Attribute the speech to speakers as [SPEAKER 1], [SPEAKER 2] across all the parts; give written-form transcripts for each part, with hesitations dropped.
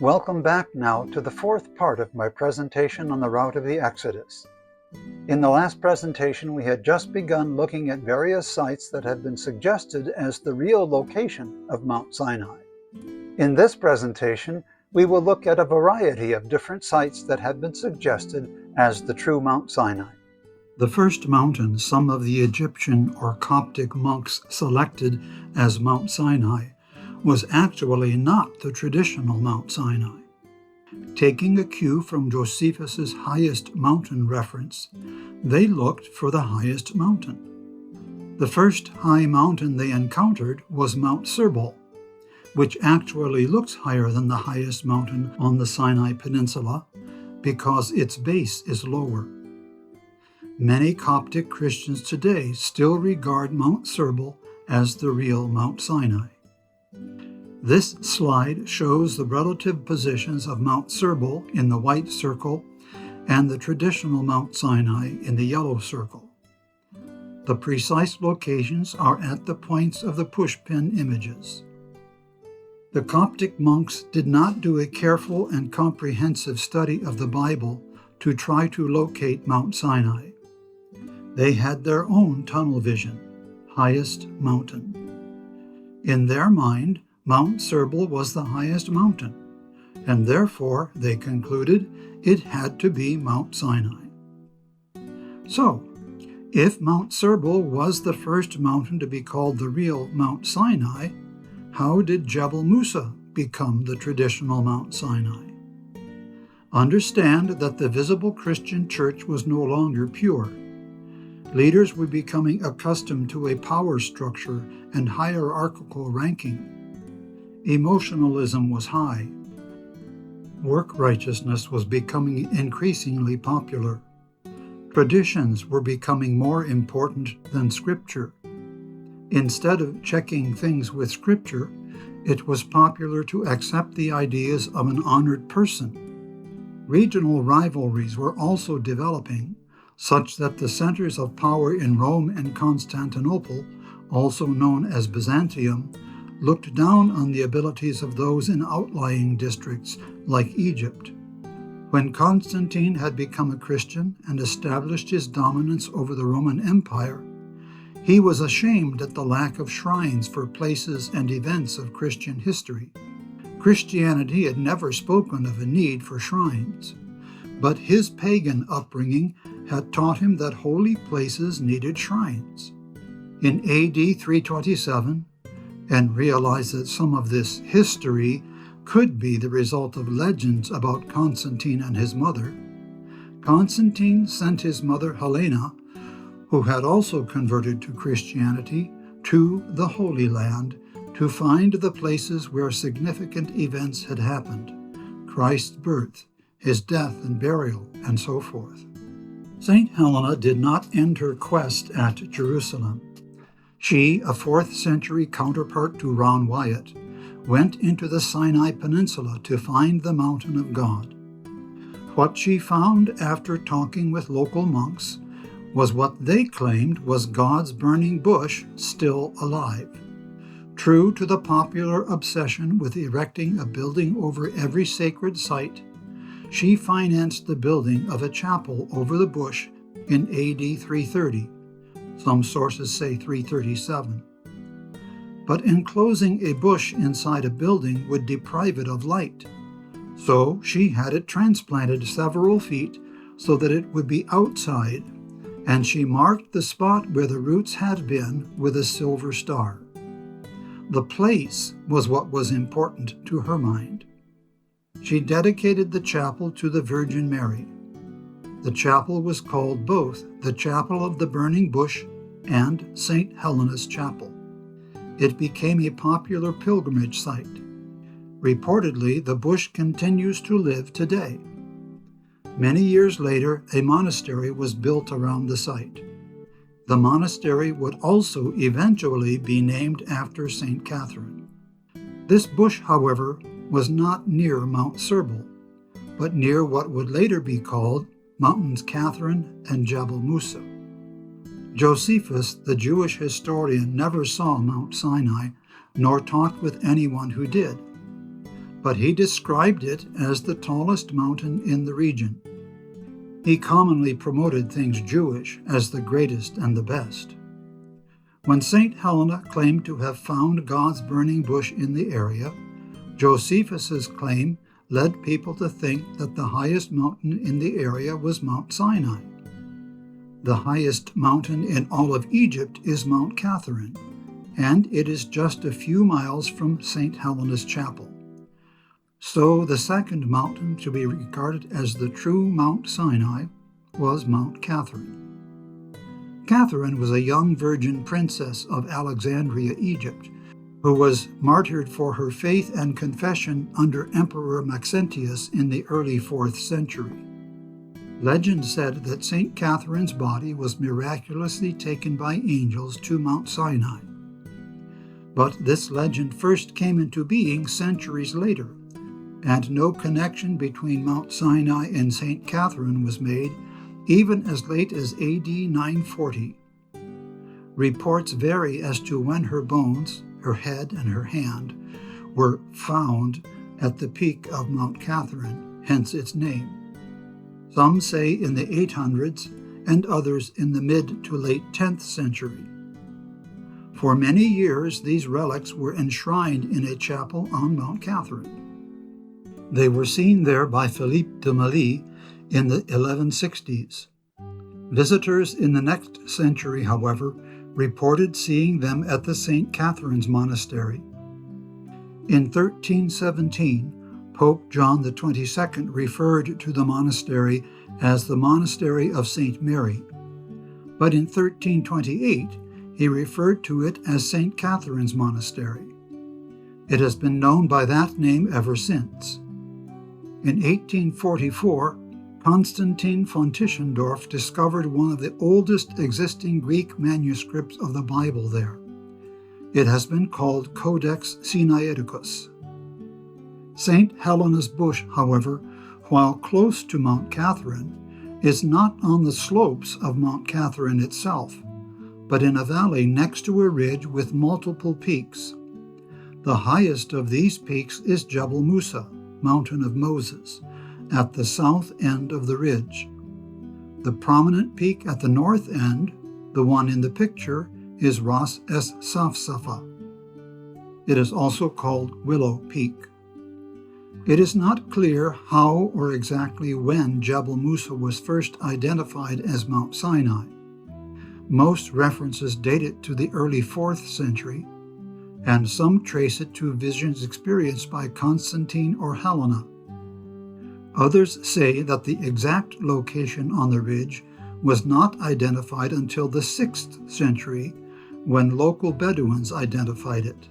[SPEAKER 1] Welcome back now to the fourth part of my presentation on the route of the Exodus. In the last presentation, we had just begun looking at various sites that had been suggested as the real location of Mount Sinai. In this presentation, we will look at a variety of different sites that have been suggested as the true Mount Sinai. The first mountain some of the Egyptian or Coptic monks selected as Mount Sinai was actually not the traditional Mount Sinai. Taking a cue from Josephus's highest mountain reference, they looked for the highest mountain. The first high mountain they encountered was Mount Serbal, which actually looks higher than the highest mountain on the Sinai Peninsula because its base is lower. Many Coptic Christians today still regard Mount Serbal as the real Mount Sinai. This slide shows the relative positions of Mount Serbal in the white circle and the traditional Mount Sinai in the yellow circle. The precise locations are at the points of the pushpin images. The Coptic monks did not do a careful and comprehensive study of the Bible to try to locate Mount Sinai. They had their own tunnel vision, highest mountain. In their mind, Mount Serbal was the highest mountain, and therefore, they concluded, it had to be Mount Sinai. So, if Mount Serbal was the first mountain to be called the real Mount Sinai, how did Jebel Musa become the traditional Mount Sinai? Understand that the visible Christian church was no longer pure. Leaders were becoming accustomed to a power structure and hierarchical ranking. Emotionalism was high. Work righteousness was becoming increasingly popular. Traditions were becoming more important than Scripture. Instead of checking things with Scripture, it was popular to accept the ideas of an honored person. Regional rivalries were also developing, such that the centers of power in Rome and Constantinople, also known as Byzantium, looked down on the abilities of those in outlying districts like Egypt. When Constantine had become a Christian and established his dominance over the Roman Empire, he was ashamed at the lack of shrines for places and events of Christian history. Christianity had never spoken of a need for shrines, but his pagan upbringing had taught him that holy places needed shrines. In AD 327, and realized that some of this history could be the result of legends about Constantine and his mother, Constantine sent his mother Helena, who had also converted to Christianity, to the Holy Land to find the places where significant events had happened, Christ's birth, his death and burial, and so forth. Saint Helena did not end her quest at Jerusalem. She, a 4th century counterpart to Ron Wyatt, went into the Sinai Peninsula to find the mountain of God. What she found after talking with local monks was what they claimed was God's burning bush still alive. True to the popular obsession with erecting a building over every sacred site, she financed the building of a chapel over the bush in AD 330. Some sources say 337. But enclosing a bush inside a building would deprive it of light. So she had it transplanted several feet so that it would be outside, and she marked the spot where the roots had been with a silver star. The place was what was important to her mind. She dedicated the chapel to the Virgin Mary. The chapel was called both the Chapel of the Burning Bush and St. Helena's Chapel. It became a popular pilgrimage site. Reportedly, the bush continues to live today. Many years later, a monastery was built around the site. The monastery would also eventually be named after St. Catherine. This bush, however, was not near Mount Serbal, but near what would later be called Mountains Catherine and Jebel Musa. Josephus, the Jewish historian, never saw Mount Sinai, nor talked with anyone who did. but he described it as the tallest mountain in the region. He commonly promoted things Jewish as the greatest and the best. When St. Helena claimed to have found God's burning bush in the area, Josephus's claim led people to think that the highest mountain in the area was Mount Sinai. The highest mountain in all of Egypt is Mount Catherine, and it is just a few miles from St. Helena's Chapel. So the second mountain to be regarded as the true Mount Sinai was Mount Catherine. Catherine was a young virgin princess of Alexandria, Egypt, who was martyred for her faith and confession under Emperor Maxentius in the early 4th century. Legend said that St. Catherine's body was miraculously taken by angels to Mount Sinai. But this legend first came into being centuries later, and no connection between Mount Sinai and St. Catherine was made even as late as AD 940. Reports vary as to when her bones, her head and her hand, were found at the peak of Mount Catherine, hence its name. Some say in the 800s and others in the mid to late 10th century. For many years, these relics were enshrined in a chapel on Mount Catherine. They were seen there by Philippe de Mailly in the 1160s. Visitors in the next century, however, reported seeing them at the St. Catherine's Monastery. In 1317, Pope John XXII referred to the monastery as the Monastery of St. Mary, but in 1328 he referred to it as St. Catherine's Monastery. It has been known by that name ever since. In 1844, Constantine von Tischendorf discovered one of the oldest existing Greek manuscripts of the Bible there. It has been called Codex Sinaiticus. St. Helena's Bush, however, while close to Mount Catherine, is not on the slopes of Mount Catherine itself, but in a valley next to a ridge with multiple peaks. The highest of these peaks is Jebel Musa, Mountain of Moses, at the south end of the ridge. The prominent peak at the north end, the one in the picture, is Ras es Safsafa. It is also called Willow Peak. It is not clear how or exactly when Jebel Musa was first identified as Mount Sinai. Most references date it to the early 4th century, and some trace it to visions experienced by Constantine or Helena. Others say that the exact location on the ridge was not identified until the 6th century, when local Bedouins identified it.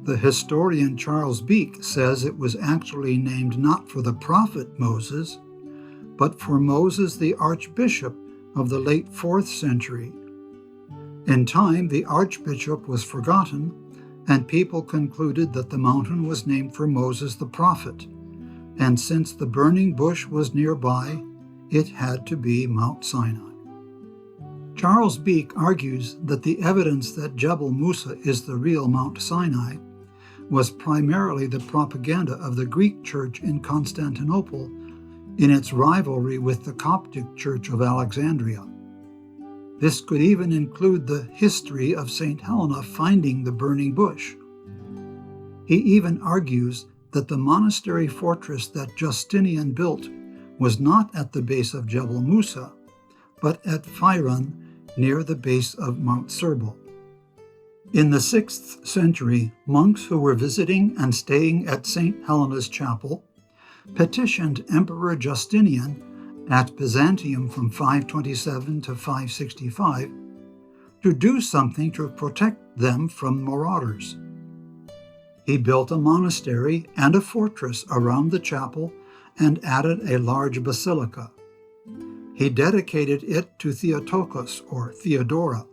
[SPEAKER 1] The historian Charles Beek says it was actually named not for the prophet Moses, but for Moses the archbishop of the late 4th century. In time, the archbishop was forgotten, and people concluded that the mountain was named for Moses the prophet, and since the burning bush was nearby, it had to be Mount Sinai. Charles Beek argues that the evidence that Jebel Musa is the real Mount Sinai was primarily the propaganda of the Greek church in Constantinople in its rivalry with the Coptic Church of Alexandria. This could even include the history of St. Helena finding the burning bush. He even argues that the monastery fortress that Justinian built was not at the base of Jebel Musa, but at Phyron near the base of Mount Serbal. In the 6th century, monks who were visiting and staying at St. Helena's Chapel petitioned Emperor Justinian at Byzantium from 527 to 565 to do something to protect them from marauders. He built a monastery and a fortress around the chapel and added a large basilica. He dedicated it to Theotokos, or Theodora.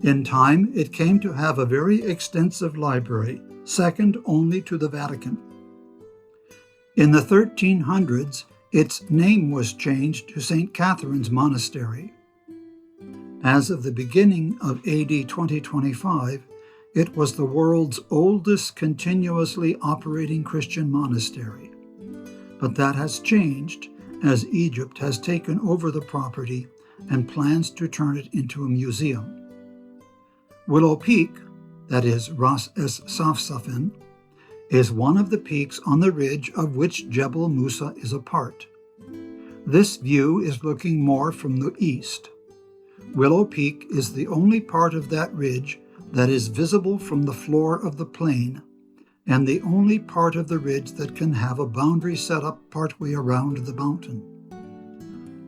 [SPEAKER 1] In time, it came to have a very extensive library, second only to the Vatican. In the 1300s, its name was changed to St. Catherine's Monastery. As of the beginning of AD 2025, It was the world's oldest continuously operating Christian monastery. But that has changed as Egypt has taken over the property and plans to turn it into a museum. Willow Peak, that is Ras Es Safsafin, is one of the peaks on the ridge of which Jebel Musa is a part. This view is looking more from the east. Willow Peak is the only part of that ridge that is visible from the floor of the plain, and the only part of the ridge that can have a boundary set up partway around the mountain.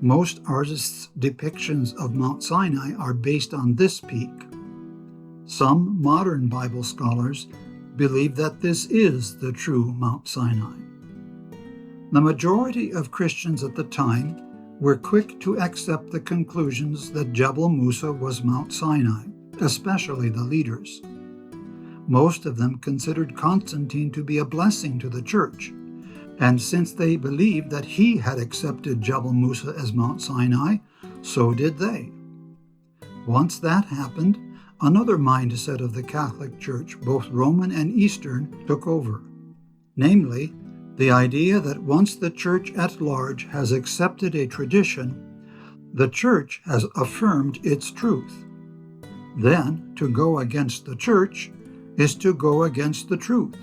[SPEAKER 1] Most artists' depictions of Mount Sinai are based on this peak. Some modern Bible scholars believe that this is the true Mount Sinai. The majority of Christians at the time were quick to accept the conclusions that Jebel Musa was Mount Sinai, especially the leaders. Most of them considered Constantine to be a blessing to the church, and since they believed that he had accepted Jebel Musa as Mount Sinai, so did they. Once that happened, another mindset of the Catholic Church, both Roman and Eastern, took over. Namely, the idea that once the church at large has accepted a tradition, the church has affirmed its truth. Then, to go against the church is to go against the truth,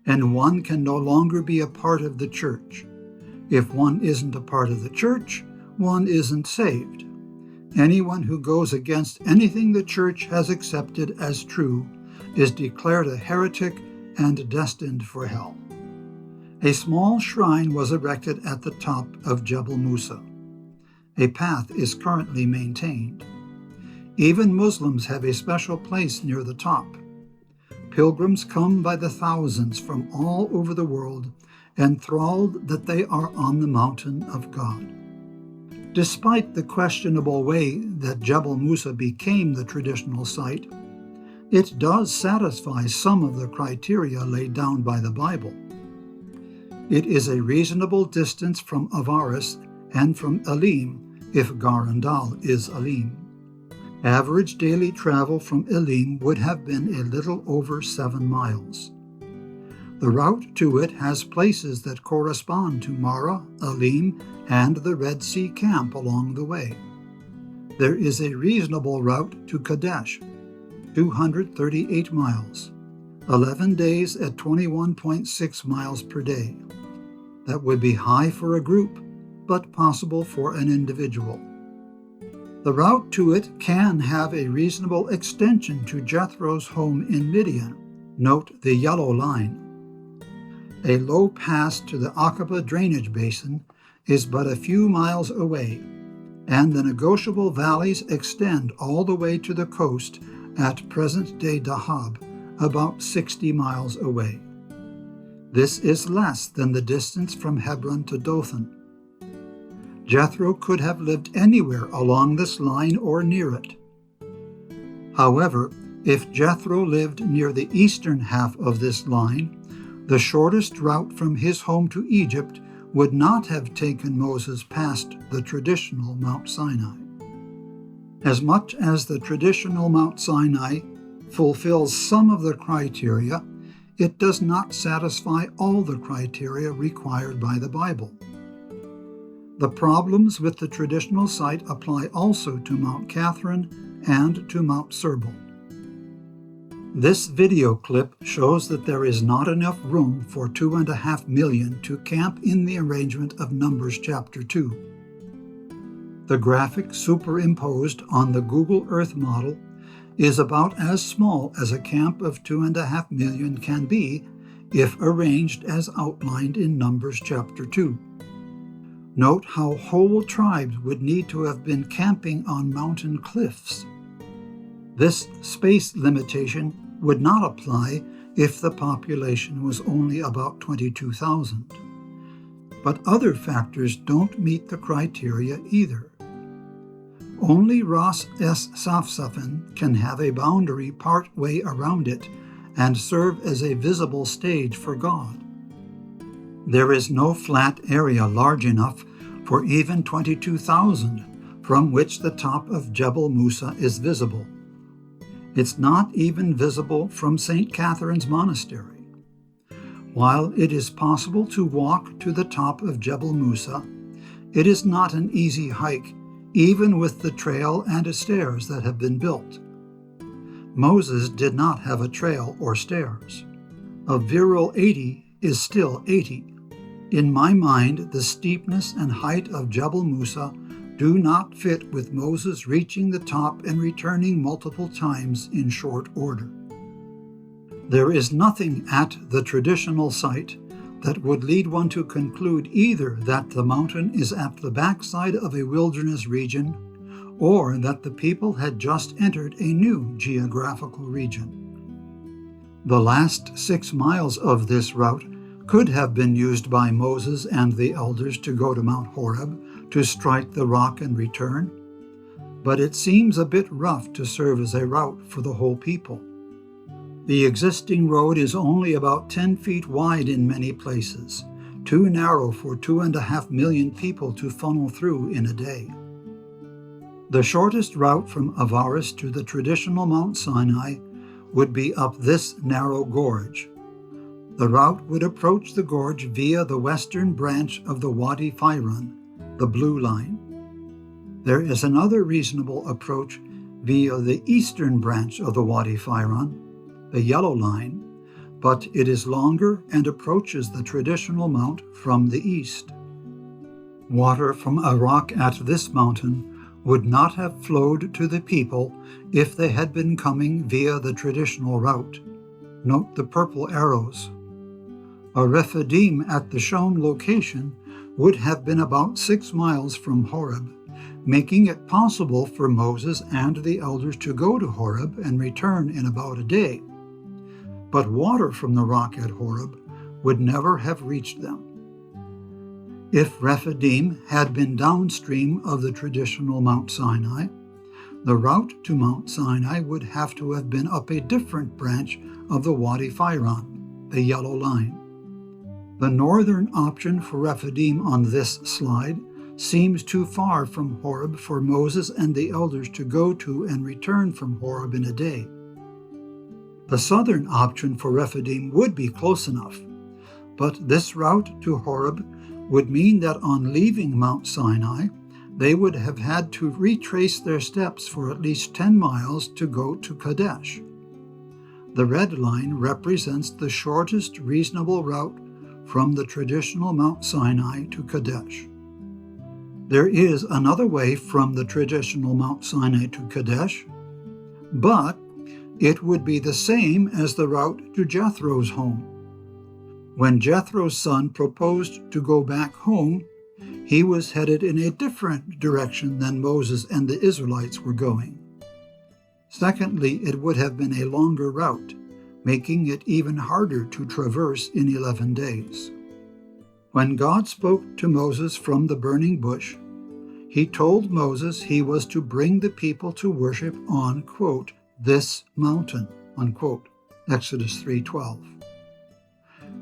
[SPEAKER 1] and one can no longer be a part of the church. If one isn't a part of the church, one isn't saved. Anyone who goes against anything the church has accepted as true is declared a heretic and destined for hell. A small shrine was erected at the top of Jebel Musa. A path is currently maintained. Even Muslims have a special place near the top. Pilgrims come by the thousands from all over the world, enthralled that they are on the mountain of God. Despite the questionable way that Jebel Musa became the traditional site, it does satisfy some of the criteria laid down by the Bible. It is a reasonable distance from Avaris and from Elim, if Garandal is Elim. Average daily travel from Elim would have been a little over 7 miles. The route to it has places that correspond to Mara, Elim, and the Red Sea camp along the way. There is a reasonable route to Kadesh, 238 miles, 11 days at 21.6 miles per day. That would be high for a group, but possible for an individual. The route to it can have a reasonable extension to Jethro's home in Midian. Note the yellow line. A low pass to the Aqaba drainage basin is but a few miles away, and the negotiable valleys extend all the way to the coast at present-day Dahab, about 60 miles away. This is less than the distance from Hebron to Dothan. Jethro could have lived anywhere along this line or near it. However, if Jethro lived near the eastern half of this line, the shortest route from his home to Egypt would not have taken Moses past the traditional Mount Sinai. As much as the traditional Mount Sinai fulfills some of the criteria, it does not satisfy all the criteria required by the Bible. The problems with the traditional site apply also to Mount Catherine and to Mount Serbal. This video clip shows that there is not enough room for 2.5 million to camp in the arrangement of Numbers chapter 2. The graphic superimposed on the Google Earth model is about as small as a camp of 2.5 million can be if arranged as outlined in Numbers chapter 2. Note how whole tribes would need to have been camping on mountain cliffs. This space limitation would not apply if the population was only about 22,000. But other factors don't meet the criteria either. Only Ras Es Safsafin can have a boundary part way around it and serve as a visible stage for God. There is no flat area large enough for even 22,000 from which the top of Jebel Musa is visible. It's not even visible from St. Catherine's Monastery. While it is possible to walk to the top of Jebel Musa, it is not an easy hike, even with the trail and stairs that have been built. Moses did not have a trail or stairs. A virile 80 is still 80. In my mind, the steepness and height of Jebel Musa do not fit with Moses reaching the top and returning multiple times in short order. There is nothing at the traditional site that would lead one to conclude either that the mountain is at the backside of a wilderness region or that the people had just entered a new geographical region. The last 6 miles of this route could have been used by Moses and the elders to go to Mount Horeb to strike the rock and return, but it seems a bit rough to serve as a route for the whole people. The existing road is only about 10 feet wide in many places, too narrow for 2.5 million people to funnel through in a day. The shortest route from Avaris to the traditional Mount Sinai would be up this narrow gorge. The route would approach the gorge via the western branch of the Wadi Firan, the blue line. There is another reasonable approach via the eastern branch of the Wadi Firan, the yellow line, but it is longer and approaches the traditional mount from the east. Water from a rock at this mountain would not have flowed to the people if they had been coming via the traditional route. Note the purple arrows. A Rephidim at the shown location would have been about 6 miles from Horeb, making it possible for Moses and the elders to go to Horeb and return in about a day. But water from the rock at Horeb would never have reached them. If Rephidim had been downstream of the traditional Mount Sinai, the route to Mount Sinai would have to have been up a different branch of the Wadi Firan, the yellow line. The northern option for Rephidim on this slide seems too far from Horeb for Moses and the elders to go to and return from Horeb in a day. The southern option for Rephidim would be close enough, but this route to Horeb would mean that on leaving Mount Sinai, they would have had to retrace their steps for at least 10 miles to go to Kadesh. The red line represents the shortest reasonable route from the traditional Mount Sinai to Kadesh. There is another way from the traditional Mount Sinai to Kadesh, but it would be the same as the route to Jethro's home. When Jethro's son proposed to go back home, he was headed in a different direction than Moses and the Israelites were going. Secondly, it would have been a longer route, making it even harder to traverse in 11 days. When God spoke to Moses from the burning bush, he told Moses he was to bring the people to worship on, quote, this mountain, unquote, Exodus 3:12.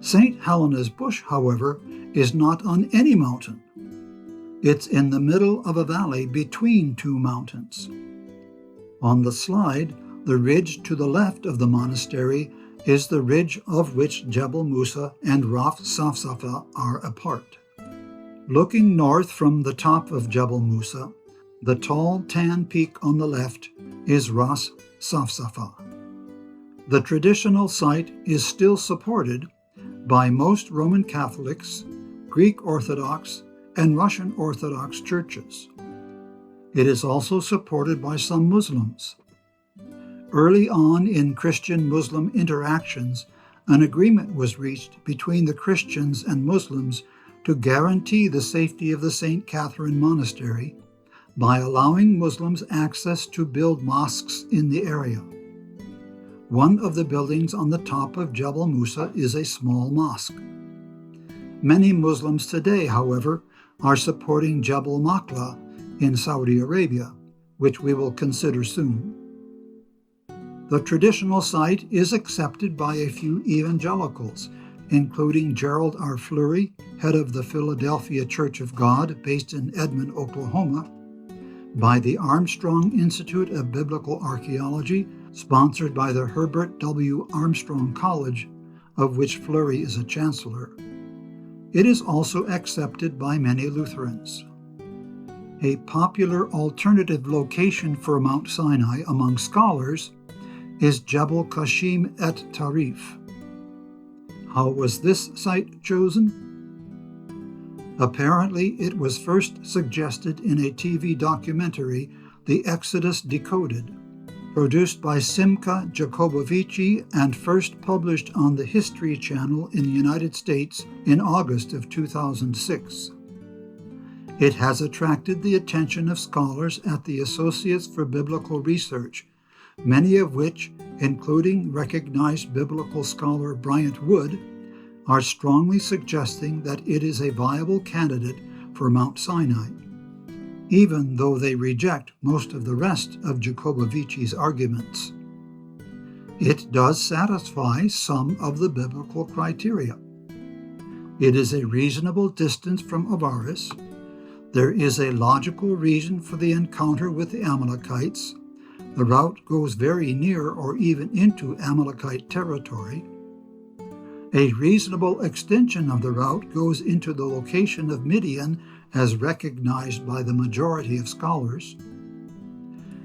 [SPEAKER 1] St. Helena's Bush, however, is not on any mountain. It's in the middle of a valley between 2 mountains. On the slide, the ridge to the left of the monastery is the ridge of which Jebel Musa and Raf Safsafa are a part. Looking north from the top of Jebel Musa, the tall tan peak on the left is Ras Safsafa. The traditional site is still supported by most Roman Catholics, Greek Orthodox, and Russian Orthodox churches. It is also supported by some Muslims. Early on in Christian-Muslim interactions, an agreement was reached between the Christians and Muslims to guarantee the safety of the St. Catherine Monastery by allowing Muslims access to build mosques in the area. One of the buildings on the top of Jebel Musa is a small mosque. Many Muslims today, however, are supporting Jebel Makla in Saudi Arabia, which we will consider soon. The traditional site is accepted by a few evangelicals, including Gerald R. Fleury, head of the Philadelphia Church of God, based in Edmond, Oklahoma, by the Armstrong Institute of Biblical Archaeology, sponsored by the Herbert W. Armstrong College, of which Fleury is a chancellor. It is also accepted by many Lutherans. A popular alternative location for Mount Sinai among scholars is Jebel Kashim et Tarif. How was this site chosen? Apparently, it was first suggested in a TV documentary, The Exodus Decoded, produced by Simcha Jacobovici and first published on the History Channel in the United States in August of 2006. It has attracted the attention of scholars at the Associates for Biblical Research, many of which, including recognized biblical scholar Bryant Wood, are strongly suggesting that it is a viable candidate for Mount Sinai, even though they reject most of the rest of Jacobovici's arguments. It does satisfy some of the biblical criteria. It is a reasonable distance from Avaris. There is a logical reason for the encounter with the Amalekites. The route goes very near or even into Amalekite territory. A reasonable extension of the route goes into the location of Midian as recognized by the majority of scholars.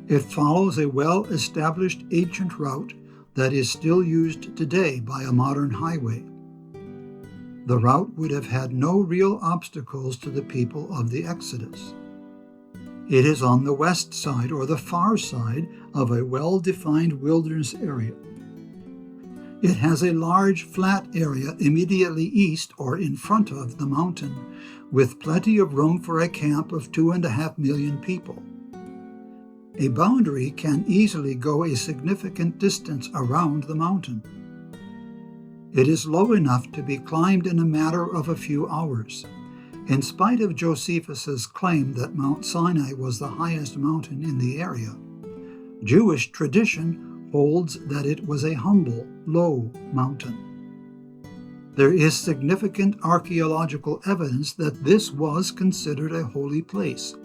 [SPEAKER 1] It follows a well-established ancient route that is still used today by a modern highway. The route would have had no real obstacles to the people of the Exodus. It is on the west side or the far side of a well-defined wilderness area. It has a large flat area immediately east or in front of the mountain, with plenty of room for a camp of 2.5 million people. A boundary can easily go a significant distance around the mountain. It is low enough to be climbed in a matter of a few hours, in spite of Josephus's claim that Mount Sinai was the highest mountain in the area. Jewish tradition holds that it was a humble, low mountain. There is significant archaeological evidence that this was considered a holy place,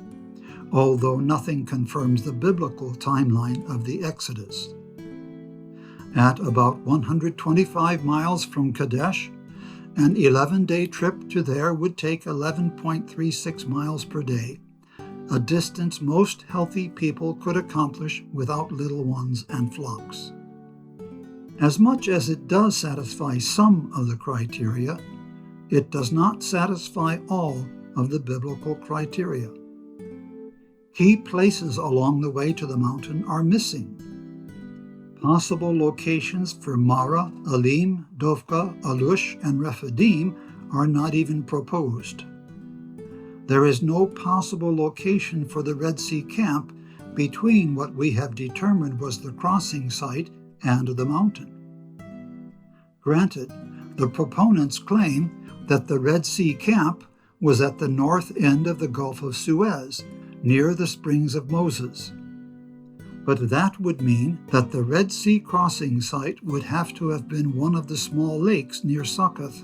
[SPEAKER 1] although nothing confirms the biblical timeline of the Exodus. At about 125 miles from Kadesh, an 11-day trip to there would take 11.36 miles per day, a distance most healthy people could accomplish without little ones and flocks. As much as it does satisfy some of the criteria, it does not satisfy all of the biblical criteria. Key places along the way to the mountain are missing. Possible locations for Mara, Elim, Dovka, Alush, and Rephidim are not even proposed. There is no possible location for the Red Sea camp between what we have determined was the crossing site and the mountain. Granted, the proponents claim that the Red Sea camp was at the north end of the Gulf of Suez, near the Springs of Moses. But that would mean that the Red Sea crossing site would have to have been one of the small lakes near Succoth,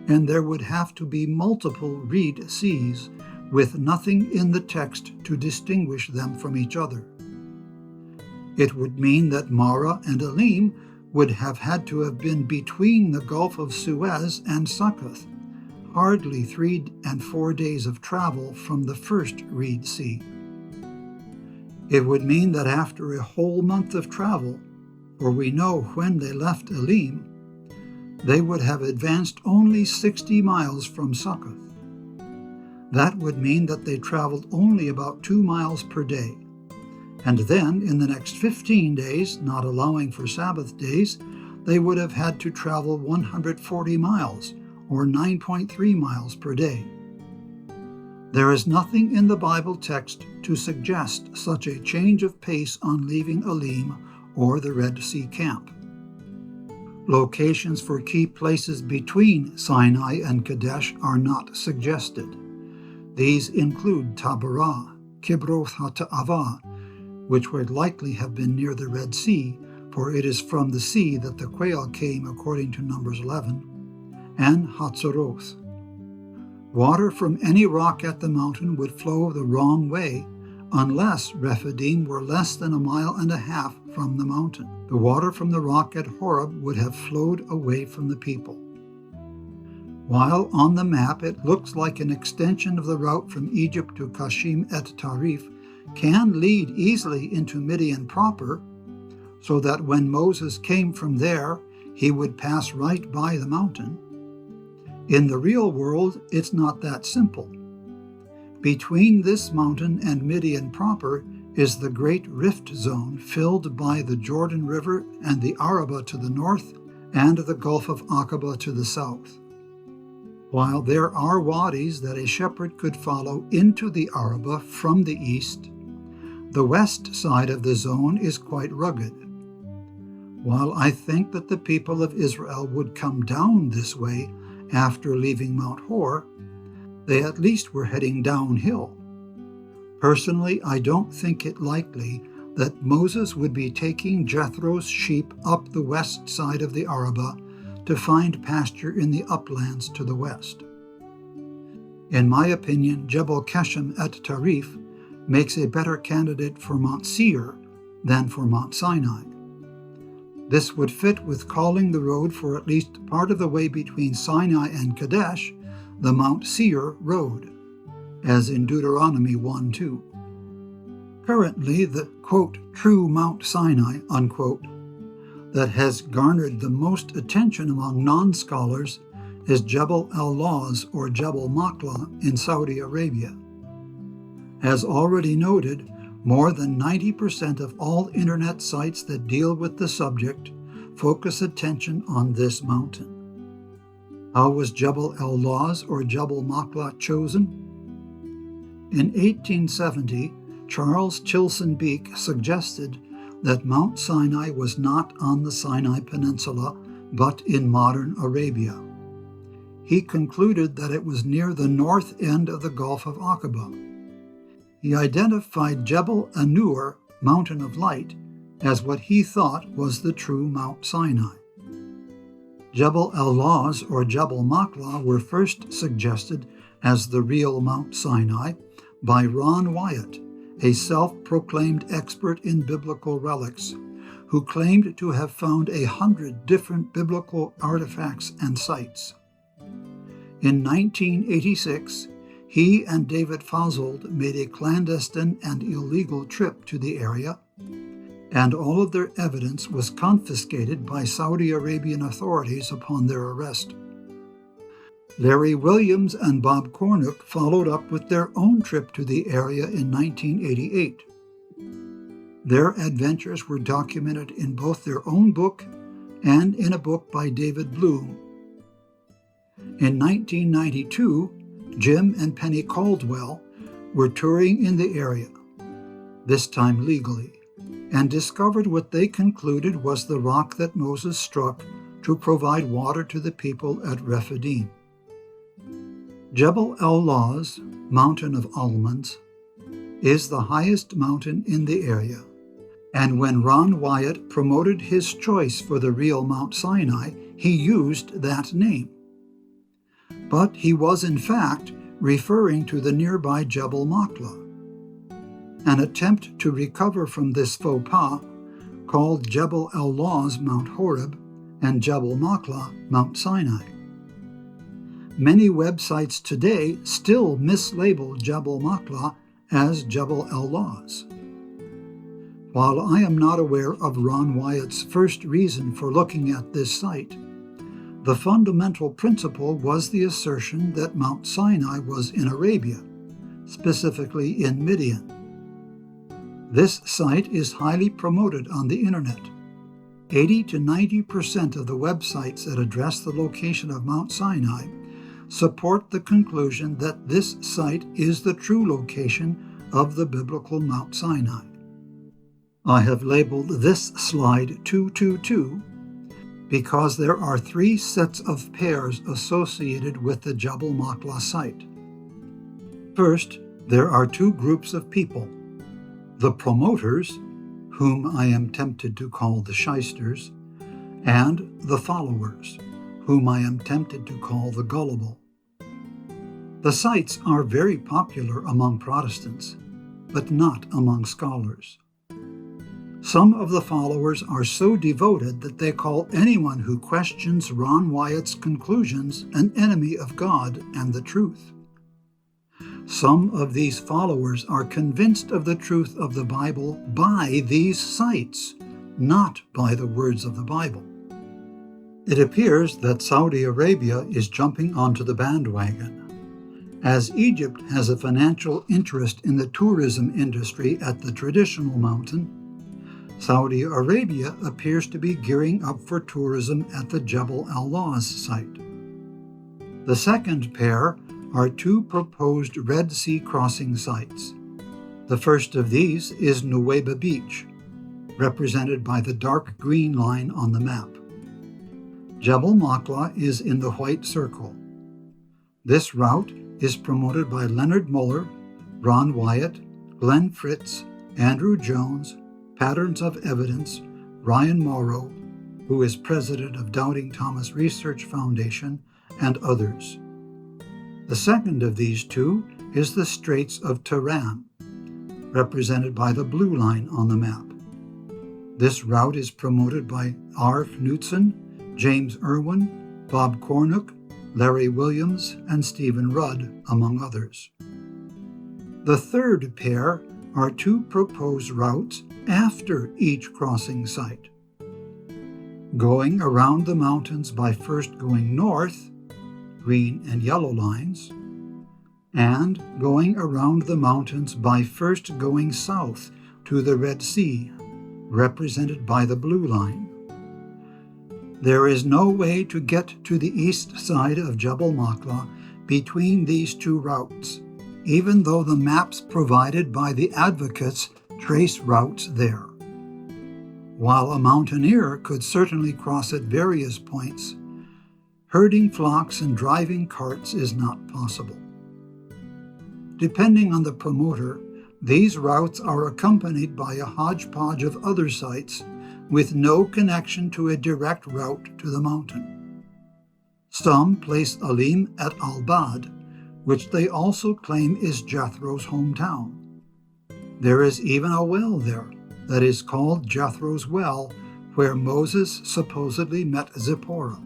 [SPEAKER 1] and there would have to be multiple reed seas, with nothing in the text to distinguish them from each other. It would mean that Mara and Elim would have had to have been between the Gulf of Suez and Succoth, hardly 3 and 4 days of travel from the first Reed Sea. It would mean that after a whole month of travel, for we know when they left Elim, they would have advanced only 60 miles from Succoth. That would mean that they traveled only about 2 miles per day. And then, in the next 15 days, not allowing for Sabbath days, they would have had to travel 140 miles, or 9.3 miles per day. There is nothing in the Bible text to suggest such a change of pace on leaving Elim or the Red Sea camp. Locations for key places between Sinai and Kadesh are not suggested. These include Taberah, Kibroth HaTa'avah, which would likely have been near the Red Sea, for it is from the sea that the quail came according to Numbers 11, and Hatzoroth. Water from any rock at the mountain would flow the wrong way, unless Rephidim were less than 1.5 miles from the mountain. The water from the rock at Horeb would have flowed away from the people. While on the map it looks like an extension of the route from Egypt to Kashim et Tarif can lead easily into Midian proper, so that when Moses came from there, he would pass right by the mountain. In the real world, it's not that simple. Between this mountain and Midian proper is the Great Rift Zone filled by the Jordan River and the Arabah to the north and the Gulf of Aqaba to the south. While there are wadis that a shepherd could follow into the Arabah from the east, the west side of the zone is quite rugged. While I think that the people of Israel would come down this way after leaving Mount Hor, they at least were heading downhill. Personally, I don't think it likely that Moses would be taking Jethro's sheep up the west side of the Arabah to find pasture in the uplands to the west. In my opinion, Jebel Keshem at Tarif makes a better candidate for Mount Seir than for Mount Sinai. This would fit with calling the road for at least part of the way between Sinai and Kadesh the Mount Seir Road, as in Deuteronomy 1:2. Currently, the, quote, true Mount Sinai, unquote, that has garnered the most attention among non-scholars is Jebel al-Lawz or Jebel Makla in Saudi Arabia. As already noted, more than 90% of all internet sites that deal with the subject focus attention on this mountain. How was Jebel al-Lawz or Jebel Makla chosen? In 1870, Charles Chilson Beek suggested that Mount Sinai was not on the Sinai Peninsula, but in modern Arabia. He concluded that it was near the north end of the Gulf of Aqaba. He identified Jebel Anur, Mountain of Light, as what he thought was the true Mount Sinai. Jebel al-Lawz or Jebel Makla were first suggested as the real Mount Sinai by Ron Wyatt, a self-proclaimed expert in biblical relics, who claimed to have found 100 different biblical artifacts and sites. In 1986, he and David Fausold made a clandestine and illegal trip to the area, and all of their evidence was confiscated by Saudi Arabian authorities upon their arrest. Larry Williams and Bob Cornuck followed up with their own trip to the area in 1988. Their adventures were documented in both their own book and in a book by David Bloom. In 1992, Jim and Penny Caldwell were touring in the area, this time legally, and discovered what they concluded was the rock that Moses struck to provide water to the people at Rephidim. Jebel al-Lawz, Mountain of Almonds, is the highest mountain in the area, and when Ron Wyatt promoted his choice for the real Mount Sinai, he used that name. But he was in fact referring to the nearby Jebel Makla. An attempt to recover from this faux pas called Jebel al-Lawz Mount Horeb and Jebel Makla Mount Sinai. Many websites today still mislabel Jebel Makla as Jebel al-Lawz. While I am not aware of Ron Wyatt's first reason for looking at this site, the fundamental principle was the assertion that Mount Sinai was in Arabia, specifically in Midian. This site is highly promoted on the internet. 80 to 90% of the websites that address the location of Mount Sinai support the conclusion that this site is the true location of the biblical Mount Sinai. I have labeled this slide 222 because there are 3 sets of pairs associated with the Jebel Makla site. First, there are 2 groups of people: the promoters, whom I am tempted to call the shysters, and the followers, whom I am tempted to call the gullible. The sites are very popular among Protestants. but not among scholars. Some of the followers are so devoted that they call anyone who questions Ron Wyatt's conclusions an enemy of God and the truth. Some of these followers are convinced of the truth of the Bible by these sites, not by the words of the Bible. It appears that Saudi Arabia is jumping onto the bandwagon. As Egypt has a financial interest in the tourism industry at the traditional mountain, Saudi Arabia appears to be gearing up for tourism at the Jebel al-Lawz site. The second pair are two proposed Red Sea crossing sites. The first of these is Nuweiba Beach, represented by the dark green line on the map. Jebel Makla is in the white circle. This route is promoted by Leonard Muller, Ron Wyatt, Glenn Fritz, Andrew Jones, Patterns of Evidence, Ryan Mauro, who is president of Doubting Thomas Research Foundation, and others. The second of these two is the Straits of Tiran, represented by the blue line on the map. This route is promoted by R. Knutson, James Irwin, Bob Cornuck, Larry Williams, and Stephen Rudd, among others. The third pair are two proposed routes after each crossing site. Going around the mountains by first going north, green and yellow lines, and going around the mountains by first going south to the Red Sea, represented by the blue line. There is no way to get to the east side of Jebel Makla between these two routes, even though the maps provided by the advocates trace routes there. While a mountaineer could certainly cross at various points, herding flocks and driving carts is not possible. Depending on the promoter, these routes are accompanied by a hodgepodge of other sites with no connection to a direct route to the mountain. Some place Alim at Al-Bad, which they also claim is Jethro's hometown. There is even a well there that is called Jethro's Well, where Moses supposedly met Zipporah.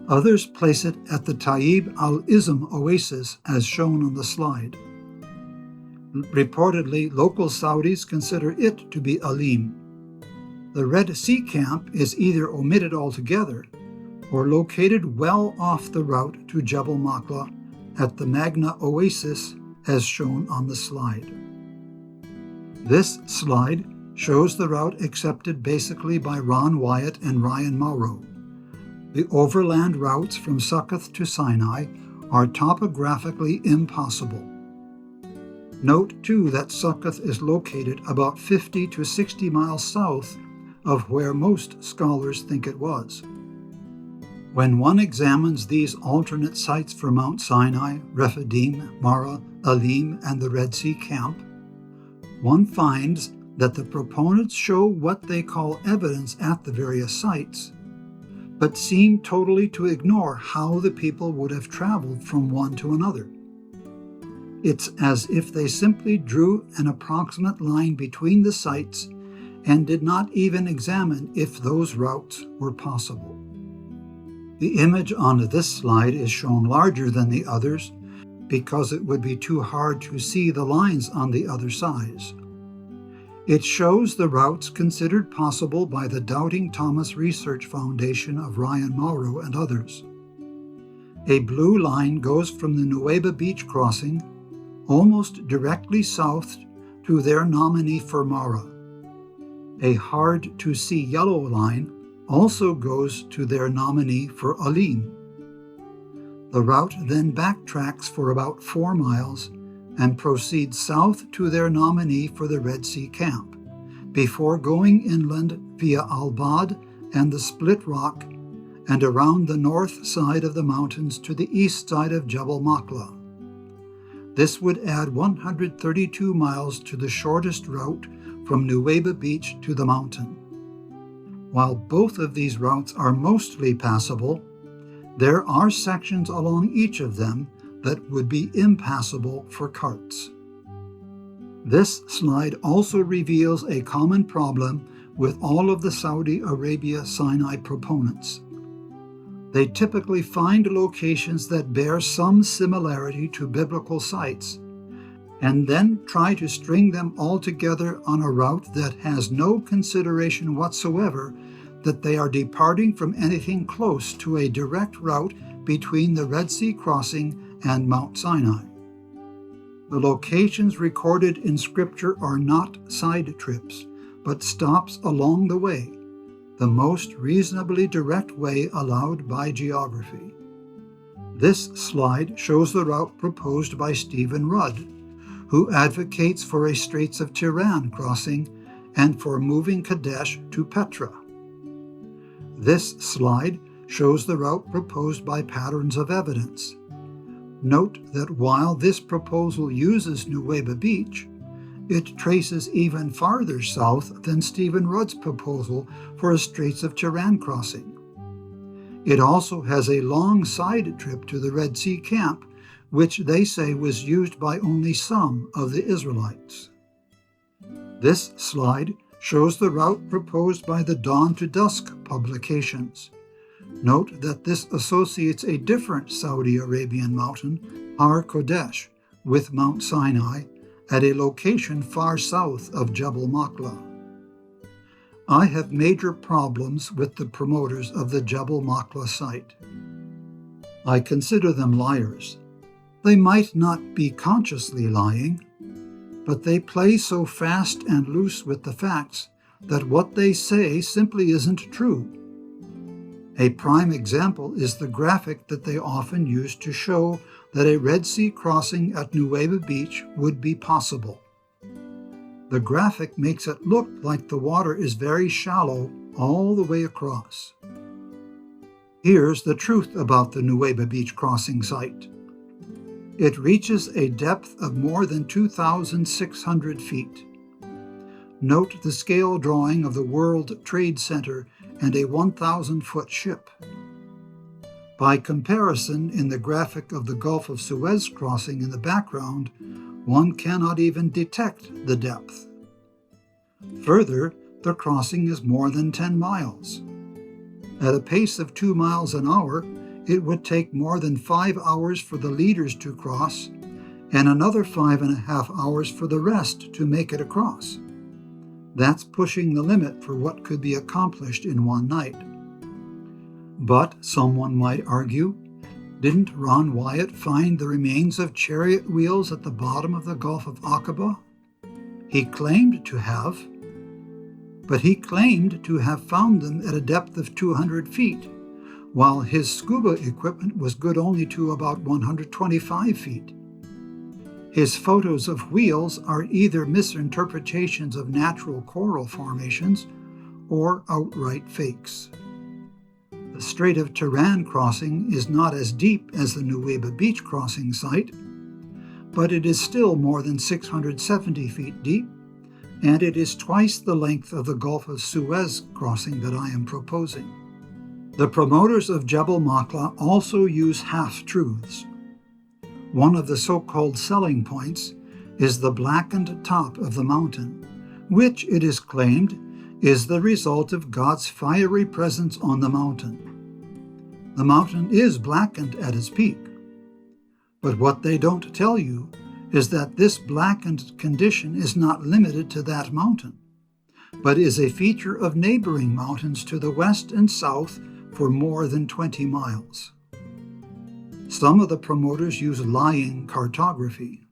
[SPEAKER 1] Others place it at the Taib al-Izm oasis as shown on the slide. Reportedly, local Saudis consider it to be Alim. The Red Sea camp is either omitted altogether or located well off the route to Jebel Makla at the Magna Oasis as shown on the slide. This slide shows the route accepted basically by Ron Wyatt and Ryan Mauro. The overland routes from Succoth to Sinai are topographically impossible. Note, too, that Succoth is located about 50 to 60 miles south of where most scholars think it was. When one examines these alternate sites for Mount Sinai, Rephidim, Marah, Alim, and the Red Sea Camp, one finds that the proponents show what they call evidence at the various sites, but seem totally to ignore how the people would have traveled from one to another. It's as if they simply drew an approximate line between the sites and did not even examine if those routes were possible. The image on this slide is shown larger than the others because it would be too hard to see the lines on the other sides. It shows the routes considered possible by the Doubting Thomas Research Foundation of Ryan Mauro and others. A blue line goes from the Nuweiba Beach crossing almost directly south to their nominee for Marah. A hard-to-see yellow line also goes to their nominee for Alim. The route then backtracks for about 4 miles and proceeds south to their nominee for the Red Sea Camp, before going inland via Al-Bad and the Split Rock and around the north side of the mountains to the east side of Jebel Makla. This would add 132 miles to the shortest route from Nuweiba Beach to the mountain. While both of these routes are mostly passable, there are sections along each of them that would be impassable for carts. This slide also reveals a common problem with all of the Saudi Arabia Sinai proponents. They typically find locations that bear some similarity to biblical sites, and then try to string them all together on a route that has no consideration whatsoever that they are departing from anything close to a direct route between the Red Sea crossing and Mount Sinai. The locations recorded in Scripture are not side trips, but stops along the way, the most reasonably direct way allowed by geography. This slide shows the route proposed by Stephen Rudd, who advocates for a Straits of Tiran crossing and for moving Kadesh to Petra. This slide shows the route proposed by Patterns of Evidence. Note that while this proposal uses Nuweiba Beach, it traces even farther south than Stephen Rudd's proposal for a Straits of Tiran crossing. It also has a long side trip to the Red Sea camp, which they say was used by only some of the Israelites. This slide shows the route proposed by the Dawn to Dusk publications. Note that this associates a different Saudi Arabian mountain, Har Kodesh, with Mount Sinai at a location far south of Jabal Maqla. I have major problems with the promoters of the Jabal Maqla site. I consider them liars. They might not be consciously lying, but they play so fast and loose with the facts that what they say simply isn't true. A prime example is the graphic that they often use to show that a Red Sea crossing at Nuweiba Beach would be possible. The graphic makes it look like the water is very shallow all the way across. Here's the truth about the Nuweiba Beach crossing site. It reaches a depth of more than 2,600 feet. Note the scale drawing of the World Trade Center and a 1,000-foot ship. By comparison, in the graphic of the Gulf of Suez crossing in the background, one cannot even detect the depth. Further, the crossing is more than 10 miles. At a pace of 2 miles an hour, it would take more than 5 hours for the leaders to cross, and another 5.5 hours for the rest to make it across. That's pushing the limit for what could be accomplished in one night. But, someone might argue, didn't Ron Wyatt find the remains of chariot wheels at the bottom of the Gulf of Aqaba? He claimed to have, but he claimed to have found them at a depth of 200 feet, while his scuba equipment was good only to about 125 feet. His photos of wheels are either misinterpretations of natural coral formations or outright fakes. The Strait of Tiran crossing is not as deep as the Nuweiba Beach crossing site, but it is still more than 670 feet deep, and it is twice the length of the Gulf of Suez crossing that I am proposing. The promoters of Jabal Maqla also use half-truths. One of the so-called selling points is the blackened top of the mountain, which, it is claimed, is the result of God's fiery presence on the mountain. The mountain is blackened at its peak. But what they don't tell you is that this blackened condition is not limited to that mountain, but is a feature of neighboring mountains to the west and south for more than 20 miles. Some of the promoters use lying cartography.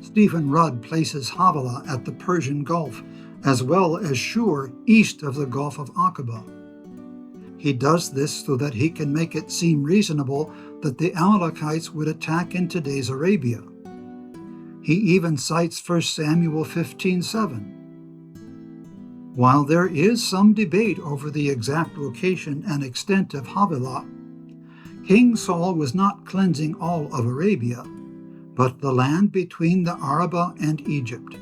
[SPEAKER 1] Stephen Rudd places Havilah at the Persian Gulf, as well as Shur east of the Gulf of Aqaba. He does this so that he can make it seem reasonable that the Amalekites would attack in today's Arabia. He even cites 1 Samuel 15:7. While there is some debate over the exact location and extent of Havilah, King Saul was not cleansing all of Arabia, but the land between the Arabah and Egypt.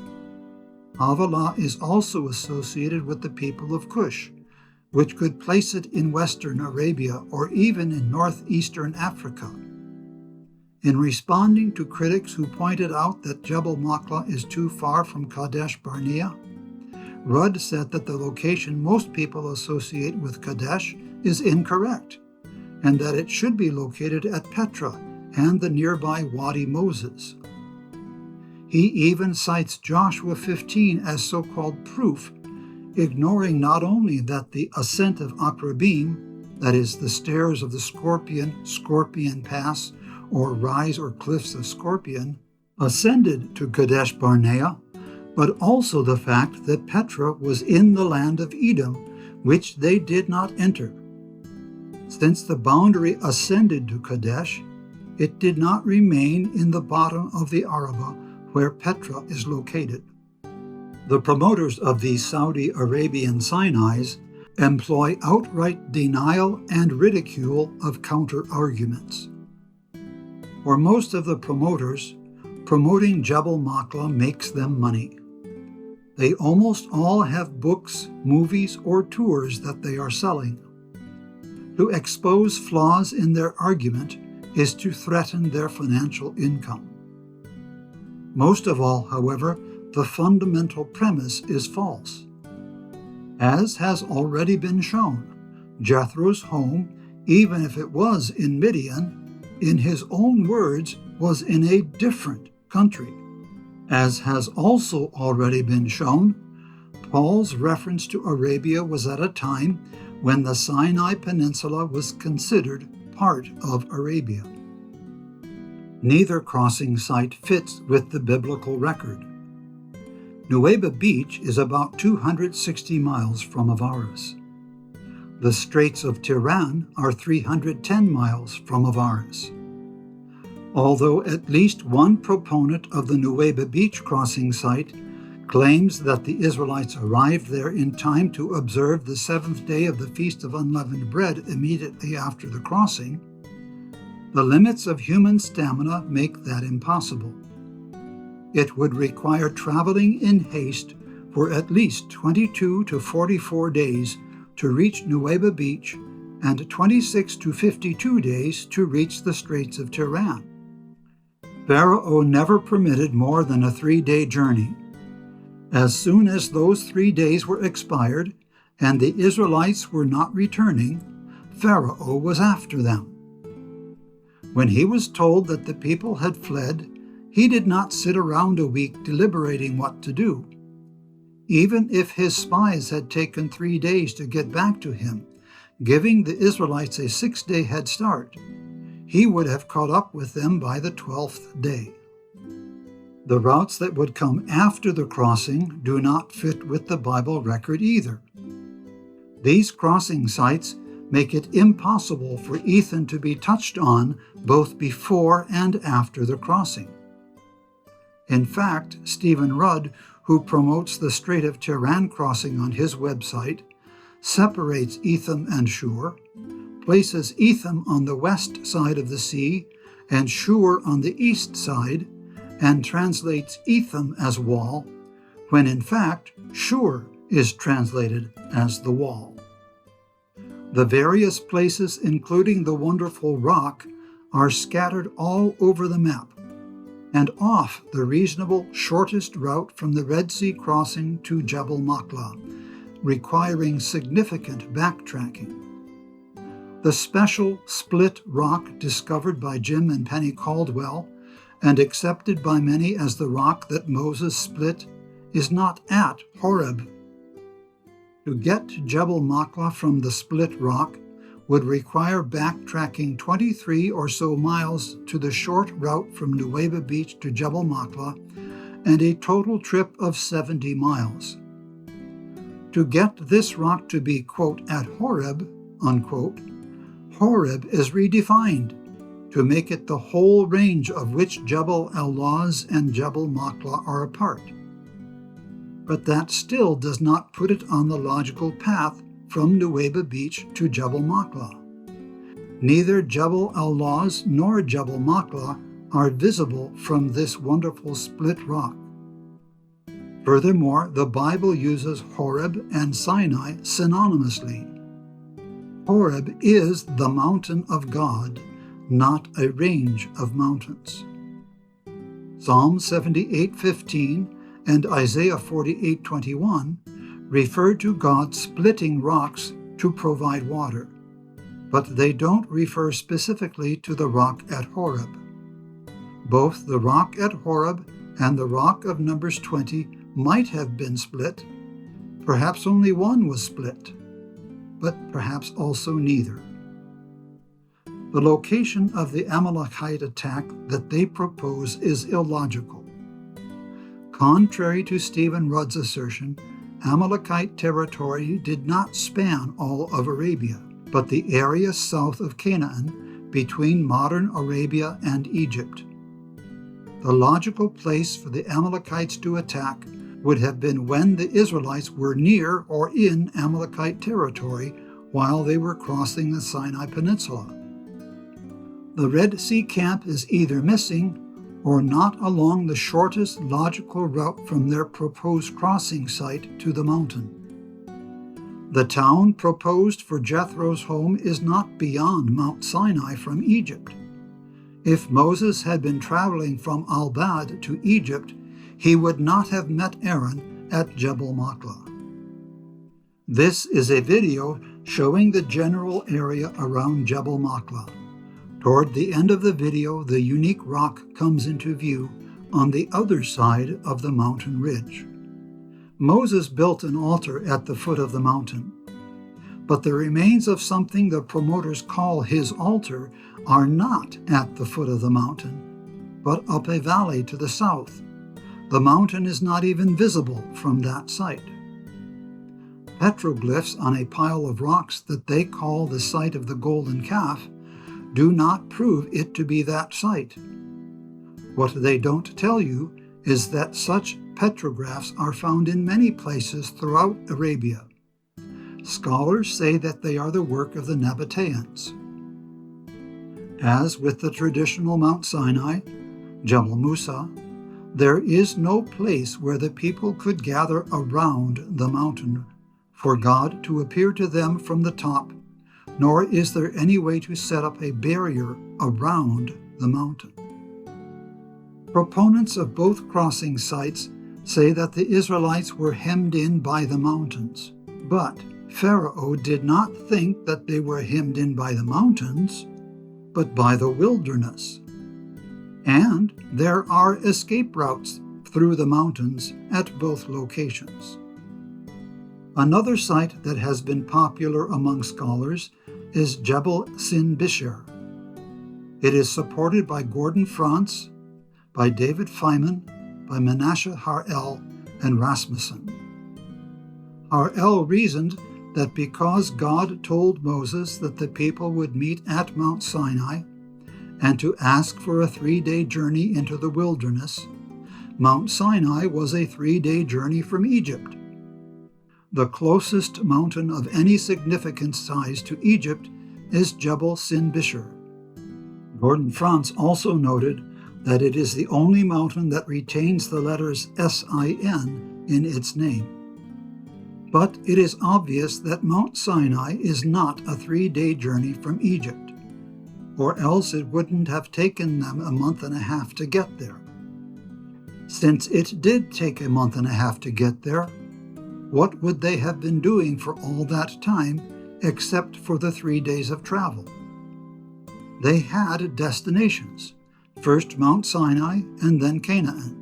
[SPEAKER 1] Havilah is also associated with the people of Cush, which could place it in western Arabia or even in northeastern Africa. In responding to critics who pointed out that Jebel Makla is too far from Kadesh Barnea, Rudd said that the location most people associate with Kadesh is incorrect, and that it should be located at Petra and the nearby Wadi Moses. He even cites Joshua 15 as so-called proof, ignoring not only that the ascent of Akrabim, that is, the stairs of the Scorpion Pass, or rise or cliffs of Scorpion, ascended to Kadesh Barnea, but also the fact that Petra was in the land of Edom, which they did not enter. Since the boundary ascended to Kadesh, it did not remain in the bottom of the Arabah, where Petra is located. The promoters of these Saudi Arabian Sinais employ outright denial and ridicule of counter-arguments. For most of the promoters, promoting Jebel Makla makes them money. They almost all have books, movies, or tours that they are selling. To expose flaws in their argument is to threaten their financial income. Most of all, however, the fundamental premise is false. As has already been shown, Jethro's home, even if it was in Midian, in his own words, was in a different country. As has also already been shown, Paul's reference to Arabia was at a time when the Sinai Peninsula was considered part of Arabia. Neither crossing site fits with the biblical record. Nuweiba Beach is about 260 miles from Avaris. The Straits of Tiran are 310 miles from Avaris. Although at least one proponent of the Nuweiba Beach crossing site claims that the Israelites arrived there in time to observe the seventh day of the Feast of Unleavened Bread immediately after the crossing, the limits of human stamina make that impossible. It would require traveling in haste for at least 22 to 44 days to reach Nuweiba Beach and 26 to 52 days to reach the Straits of Tiran. Pharaoh never permitted more than a 3-day journey. As soon as those 3 days were expired and the Israelites were not returning, Pharaoh was after them. When he was told that the people had fled, he did not sit around a week deliberating what to do. Even if his spies had taken 3 days to get back to him, giving the Israelites a 6-day head start, he would have caught up with them by the 12th day. The routes that would come after the crossing do not fit with the Bible record either. These crossing sites make it impossible for Ethan to be touched on both before and after the crossing. In fact, Stephen Rudd, who promotes the Strait of Tiran crossing on his website, separates Etham and Shur, places Etham on the west side of the sea and Shur on the east side, and translates Etham as wall, when in fact Shur is translated as the wall. The various places, including the wonderful rock, are scattered all over the map, and off the reasonable shortest route from the Red Sea crossing to Jebel Makla, requiring significant backtracking. The special split rock discovered by Jim and Penny Caldwell, and accepted by many as the rock that Moses split, is not at Horeb. To get to Jebel Makla from the split rock would require backtracking 23 or so miles to the short route from Nuweiba Beach to Jebel Makla, and a total trip of 70 miles. To get this rock to be, quote, at Horeb, unquote, Horeb is redefined to make it the whole range of which Jebel al-Lawz and Jebel Makla are a part. But that still does not put it on the logical path from Nuweiba Beach to Jebel Makla. Neither Jebel al-Lawz nor Jebel Makla are visible from this wonderful split rock. Furthermore, the Bible uses Horeb and Sinai synonymously. Horeb is the mountain of God, not a range of mountains. Psalm 78:15 and Isaiah 48:21 refer to God splitting rocks to provide water, but they don't refer specifically to the rock at Horeb. Both the rock at Horeb and the rock of Numbers 20 might have been split. Perhaps only one was split, but perhaps also neither. The location of the Amalekite attack that they propose is illogical. Contrary to Stephen Rudd's assertion, Amalekite territory did not span all of Arabia, but the area south of Canaan between modern Arabia and Egypt. The logical place for the Amalekites to attack would have been when the Israelites were near or in Amalekite territory while they were crossing the Sinai Peninsula. The Red Sea camp is either missing or not along the shortest logical route from their proposed crossing site to the mountain. The town proposed for Jethro's home is not beyond Mount Sinai from Egypt. If Moses had been traveling from Albad to Egypt, he would not have met Aaron at Jebel Makla. This is a video showing the general area around Jebel Makla. Toward the end of the video, the unique rock comes into view on the other side of the mountain ridge. Moses built an altar at the foot of the mountain, but the remains of something the promoters call his altar are not at the foot of the mountain, but up a valley to the south. The mountain is not even visible from that site. Petroglyphs on a pile of rocks that they call the site of the golden calf do not prove it to be that site. What they don't tell you is that such petrographs are found in many places throughout Arabia. Scholars say that they are the work of the Nabateans. As with the traditional Mount Sinai, Jebel Musa, there is no place where the people could gather around the mountain for God to appear to them from the top, nor is there any way to set up a barrier around the mountain. Proponents of both crossing sites say that the Israelites were hemmed in by the mountains, but Pharaoh did not think that they were hemmed in by the mountains, but by the wilderness. And there are escape routes through the mountains at both locations. Another site that has been popular among scholars is Jebel Sin Bisher. It is supported by Gordon Franz, by David Feynman, by Menashe Harel, and Rasmussen. Harel reasoned that because God told Moses that the people would meet at Mount Sinai and to ask for a 3-day journey into the wilderness, Mount Sinai was a 3-day journey from Egypt. The closest mountain of any significant size to Egypt is Jebel Sin Bisher. Gordon Franz also noted that it is the only mountain that retains the letters S-I-N in its name. But it is obvious that Mount Sinai is not a 3-day journey from Egypt, or else it wouldn't have taken them a month and a half to get there. Since it did take a month and a half to get there, what would they have been doing for all that time except for the 3 days of travel? They had destinations, first Mount Sinai and then Canaan.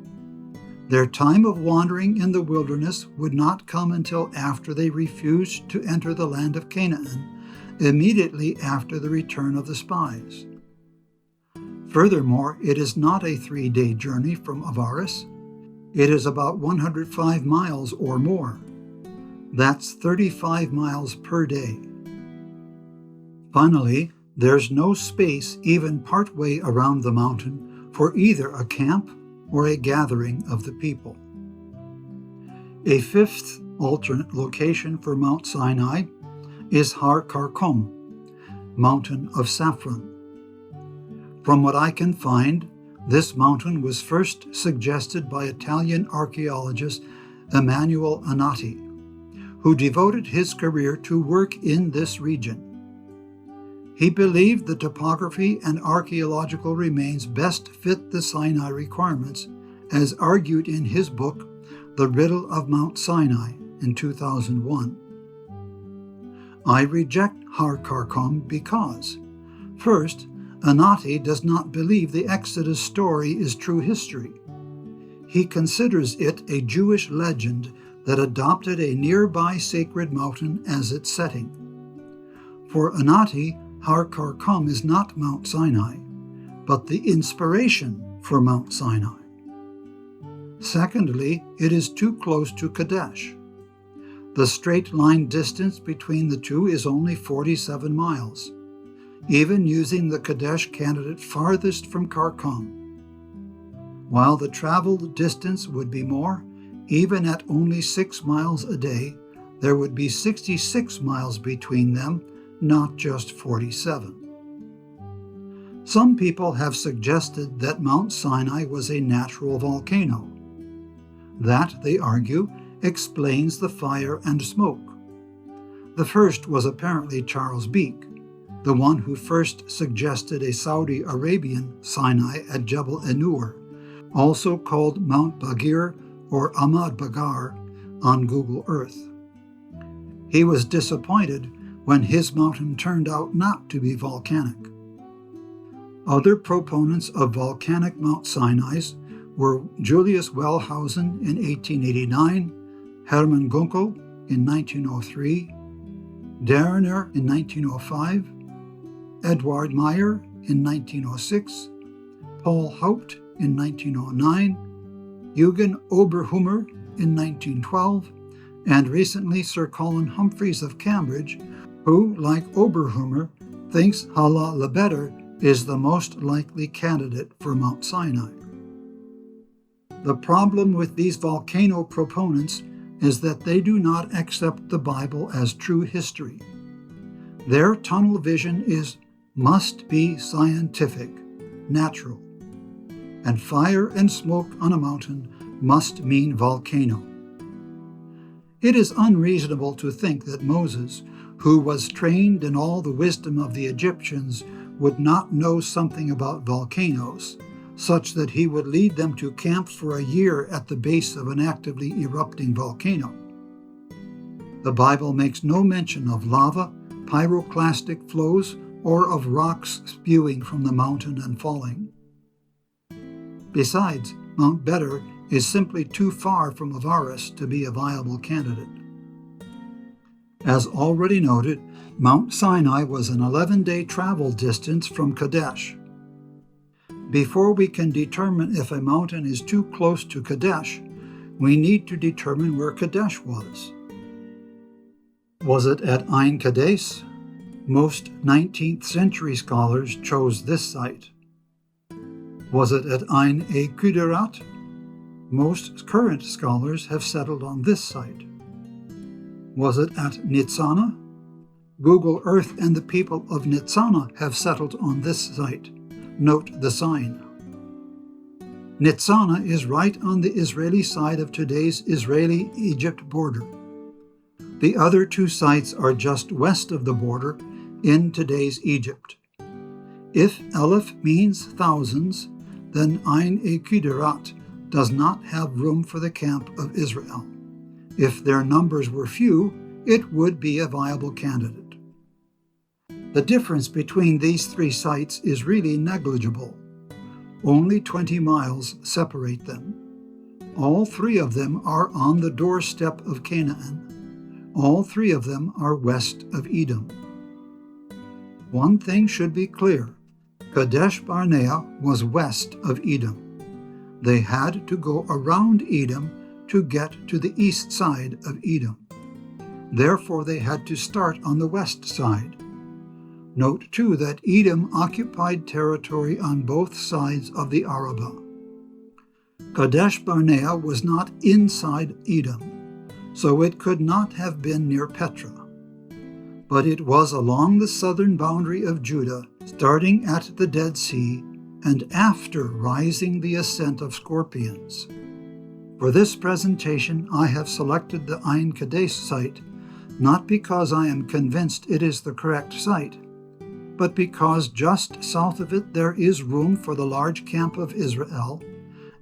[SPEAKER 1] Their time of wandering in the wilderness would not come until after they refused to enter the land of Canaan, immediately after the return of the spies. Furthermore, it is not a 3-day journey from Avaris. It is about 105 miles or more. That's 35 miles per day. Finally, there's no space even partway around the mountain for either a camp or a gathering of the people. A fifth alternate location for Mount Sinai is Har Karkom, Mountain of Saffron. From what I can find, this mountain was first suggested by Italian archaeologist Emanuele Anati, who devoted his career to work in this region. He believed the topography and archaeological remains best fit the Sinai requirements, as argued in his book, The Riddle of Mount Sinai, in 2001. I reject Har Karkom because, first, Anati does not believe the Exodus story is true history. He considers it a Jewish legend that adopted a nearby sacred mountain as its setting. For Anati, Har Karkom is not Mount Sinai, but the inspiration for Mount Sinai. Secondly, it is too close to Kadesh. The straight-line distance between the two is only 47 miles, even using the Kadesh candidate farthest from Karkom. While the traveled distance would be more, even at only 6 miles a day, there would be 66 miles between them, not just 47. Some people have suggested that Mount Sinai was a natural volcano. That, they argue, explains the fire and smoke. The first was apparently Charles Beek, the one who first suggested a Saudi Arabian Sinai at Jebel Enur, also called Mount Bagir or Ahmad Bagar on Google Earth. He was disappointed when his mountain turned out not to be volcanic. Other proponents of volcanic Mount Sinai's were Julius Wellhausen in 1889, Hermann Gunkel in 1903, Derriner in 1905, Eduard Meyer in 1906, Paul Haupt in 1909, Eugen Oberhummer in 1912, and recently Sir Colin Humphreys of Cambridge, who, like Oberhummer, thinks Hala Lebetter is the most likely candidate for Mount Sinai. The problem with these volcano proponents is that they do not accept the Bible as true history. Their tunnel vision must be scientific, natural, and fire and smoke on a mountain must mean volcano. It is unreasonable to think that Moses, who was trained in all the wisdom of the Egyptians, would not know something about volcanoes, such that he would lead them to camp for a year at the base of an actively erupting volcano. The Bible makes no mention of lava, pyroclastic flows, or of rocks spewing from the mountain and falling. Besides, Mount Better is simply too far from Avaris to be a viable candidate. As already noted, Mount Sinai was an 11-day travel distance from Kadesh. Before we can determine if a mountain is too close to Kadesh, we need to determine where Kadesh was. Was it at Ein Kadesh? Most 19th century scholars chose this site. Was it at Ein Kuderat? Most current scholars have settled on this site. Was it at Nitzana? Google Earth and the people of Nitzana have settled on this site. Note the sign. Nitzana is right on the Israeli side of today's Israeli-Egypt border. The other two sites are just west of the border in today's Egypt. If Aleph means thousands, then Ein Kuderat does not have room for the camp of Israel. If their numbers were few, it would be a viable candidate. The difference between these three sites is really negligible. Only 20 miles separate them. All three of them are on the doorstep of Canaan. All three of them are west of Edom. One thing should be clear. Kadesh Barnea was west of Edom. They had to go around Edom to get to the east side of Edom. Therefore, they had to start on the west side. Note, too, that Edom occupied territory on both sides of the Arabah. Kadesh Barnea was not inside Edom, so it could not have been near Petra. But it was along the southern boundary of Judah, starting at the Dead Sea, and after rising the ascent of scorpions. For this presentation, I have selected the Ein Kadesh site, not because I am convinced it is the correct site, but because just south of it there is room for the large camp of Israel,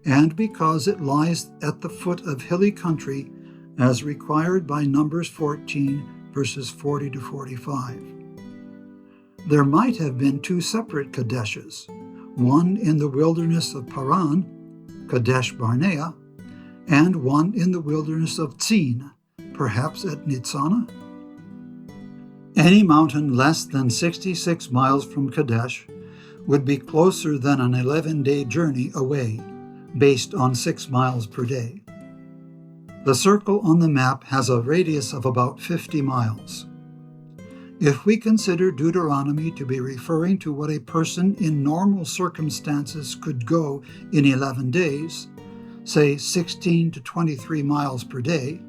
[SPEAKER 1] and because it lies at the foot of hilly country as required by Numbers 14, verses 40 to 45. There might have been two separate Kadeshes, one in the wilderness of Paran, Kadesh Barnea, and one in the wilderness of Tzin, perhaps at Nitzana. Any mountain less than 66 miles from Kadesh would be closer than an 11-day journey away, based on 6 miles per day. The circle on the map has a radius of about 50 miles. If we consider Deuteronomy to be referring to what a person in normal circumstances could go in 11 days, say 16 to 23 miles per day,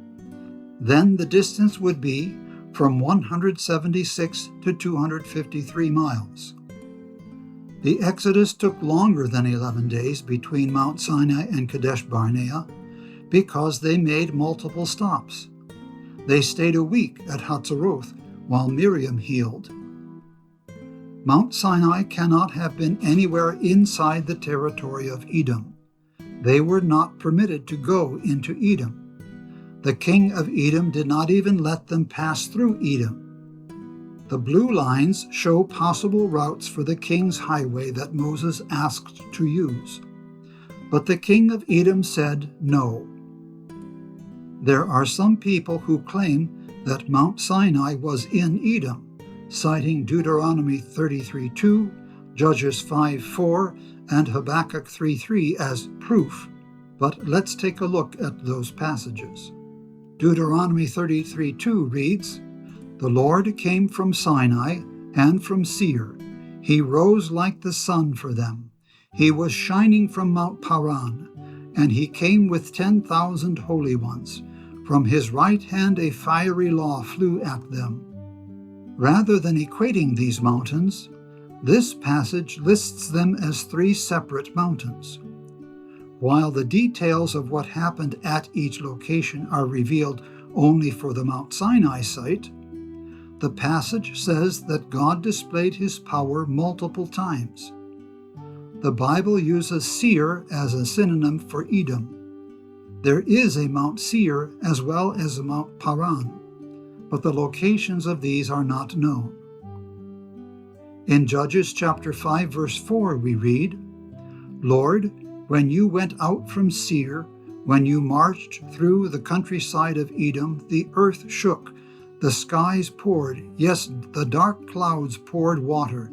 [SPEAKER 1] then the distance would be from 176 to 253 miles. The Exodus took longer than 11 days between Mount Sinai and Kadesh Barnea because they made multiple stops. They stayed a week at Hatzeroth while Miriam healed. Mount Sinai cannot have been anywhere inside the territory of Edom. They were not permitted to go into Edom. The king of Edom did not even let them pass through Edom. The blue lines show possible routes for the king's highway that Moses asked to use. But the king of Edom said no. There are some people who claim that Mount Sinai was in Edom, citing Deuteronomy 33:2, Judges 5:4, and Habakkuk 3:3 as proof. But let's take a look at those passages. Deuteronomy 33:2 reads, "The Lord came from Sinai and from Seir. He rose like the sun for them. He was shining from Mount Paran, and he came with 10,000 holy ones. From his right hand a fiery law flew at them." Rather than equating these mountains, this passage lists them as 3 separate mountains. While the details of what happened at each location are revealed only for the Mount Sinai site, the passage says that God displayed his power multiple times. The Bible uses Seir as a synonym for Edom. There is a Mount Seir as well as a Mount Paran, but the locations of these are not known. In Judges chapter 5, verse 4, we read, "Lord, when you went out from Seir, when you marched through the countryside of Edom, the earth shook, the skies poured, yes, the dark clouds poured water.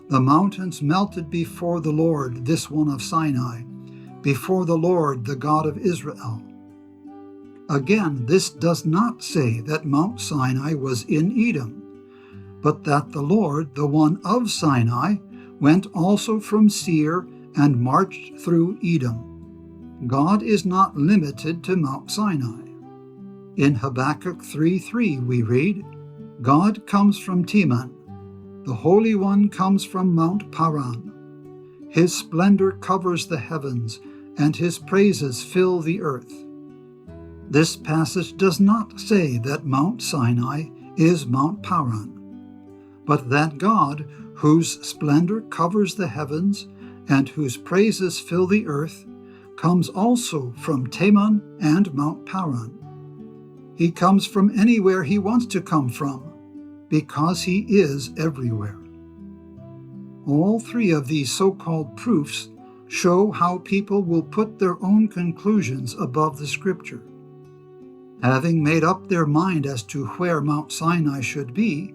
[SPEAKER 1] The mountains melted before the Lord, this one of Sinai, before the Lord, the God of Israel." Again, this does not say that Mount Sinai was in Edom, but that the Lord, the one of Sinai, went also from Seir and marched through Edom. God is not limited to Mount Sinai. In Habakkuk 3:3 we read, "God comes from Teman. The Holy One comes from Mount Paran. His splendor covers the heavens, and his praises fill the earth." This passage does not say that Mount Sinai is Mount Paran, but that God, whose splendor covers the heavens and whose praises fill the earth, comes also from Teman and Mount Paran. He comes from anywhere he wants to come from, because he is everywhere. All 3 of these so-called proofs show how people will put their own conclusions above the Scripture. Having made up their mind as to where Mount Sinai should be,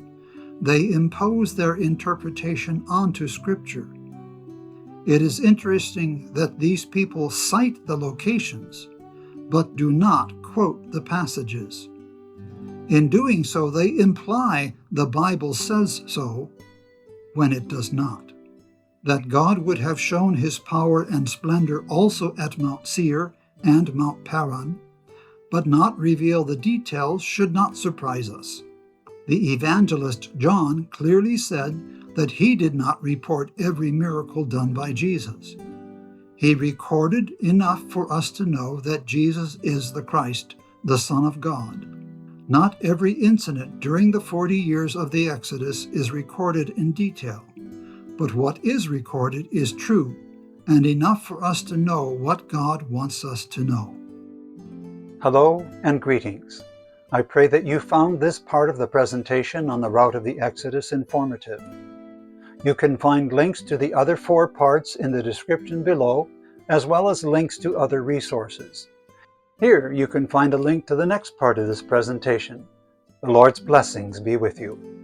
[SPEAKER 1] they impose their interpretation onto Scripture. It is interesting that these people cite the locations, but do not quote the passages. In doing so, they imply the Bible says so, when it does not. That God would have shown his power and splendor also at Mount Seir and Mount Paran, but not reveal the details should not surprise us. The evangelist John clearly said that he did not report every miracle done by Jesus. He recorded enough for us to know that Jesus is the Christ, the Son of God. Not every incident during the 40 years of the Exodus is recorded in detail. but what is recorded is true and enough for us to know what God wants us to know. Hello and greetings. I pray that you found this part of the presentation on the route of the Exodus informative. You can find links to the other 4 parts in the description below, as well as links to other resources. Here you can find a link to the next part of this presentation. The Lord's blessings be with you.